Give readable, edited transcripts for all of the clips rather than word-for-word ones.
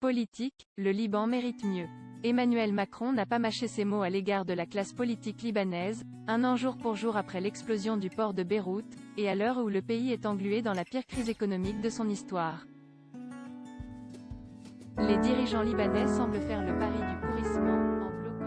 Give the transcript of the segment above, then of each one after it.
Politique, le Liban mérite mieux. Emmanuel Macron n'a pas mâché ses mots à l'égard de la classe politique libanaise, un an jour pour jour après l'explosion du port de Beyrouth, et à l'heure où le pays est englué dans la pire crise économique de son histoire. Les dirigeants libanais semblent faire le pari du pourrissement, en bloquant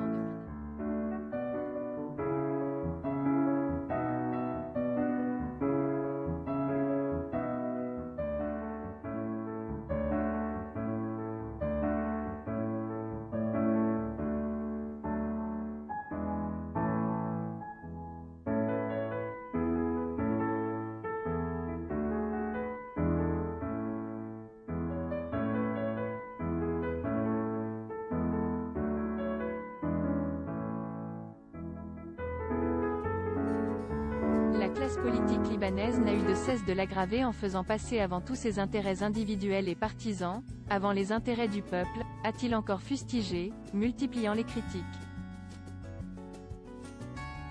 La classe politique libanaise n'a eu de cesse de l'aggraver en faisant passer avant tout ses intérêts individuels et partisans, avant les intérêts du peuple, a-t-il encore fustigé, multipliant les critiques.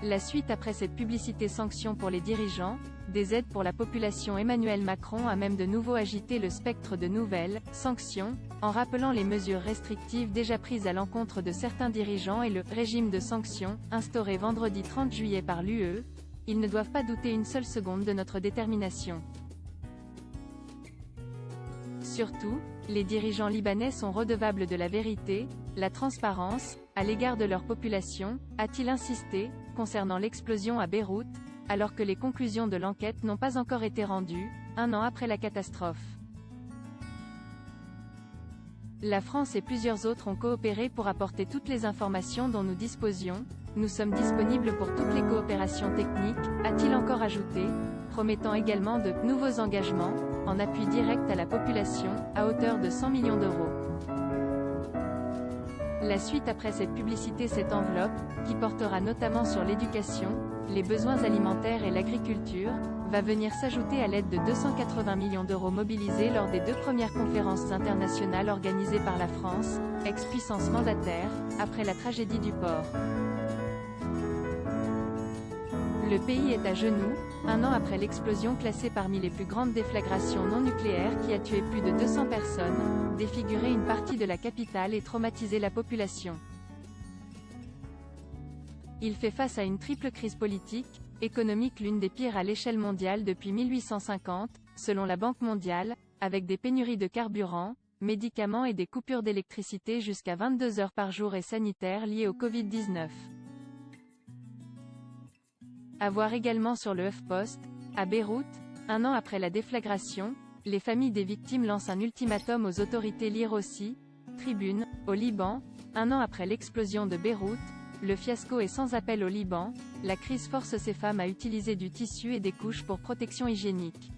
La suite après cette publicité sanction pour les dirigeants, des aides pour la population. Emmanuel Macron a même de nouveau agité le spectre de nouvelles sanctions, en rappelant les mesures restrictives déjà prises à l'encontre de certains dirigeants et le régime de sanctions, instauré vendredi 30 juillet par l'UE. Ils ne doivent pas douter une seule seconde de notre détermination. Surtout, les dirigeants libanais sont redevables de la vérité, la transparence, à l'égard de leur population, a-t-il insisté, concernant l'explosion à Beyrouth, alors que les conclusions de l'enquête n'ont pas encore été rendues, un an après la catastrophe. La France et plusieurs autres ont coopéré pour apporter toutes les informations dont nous disposions. Nous sommes disponibles pour toutes les coopérations techniques, a-t-il encore ajouté, promettant également de nouveaux engagements, en appui direct à la population, à hauteur de 100 millions d'euros. La suite après cette publicité. Cette enveloppe, qui portera notamment sur l'éducation, les besoins alimentaires et l'agriculture, va venir s'ajouter à l'aide de 280 millions d'euros mobilisés lors des 2 premières conférences internationales organisées par la France, ex-puissance mandataire, après la tragédie du port. Le pays est à genoux, un an après l'explosion classée parmi les plus grandes déflagrations non nucléaires qui a tué plus de 200 personnes, défiguré une partie de la capitale et traumatisé la population. Il fait face à une triple crise politique, économique, l'une des pires à l'échelle mondiale depuis 1850, selon la Banque mondiale, avec des pénuries de carburant, médicaments et des coupures d'électricité jusqu'à 22 heures par jour et sanitaires liées au Covid-19. À voir également sur le HuffPost, à Beyrouth, un an après la déflagration, les familles des victimes lancent un ultimatum aux autorités. Lire aussi, Tribune, au Liban, un an après l'explosion de Beyrouth, le fiasco est sans appel au Liban, la crise force ces femmes à utiliser du tissu et des couches pour protection hygiénique.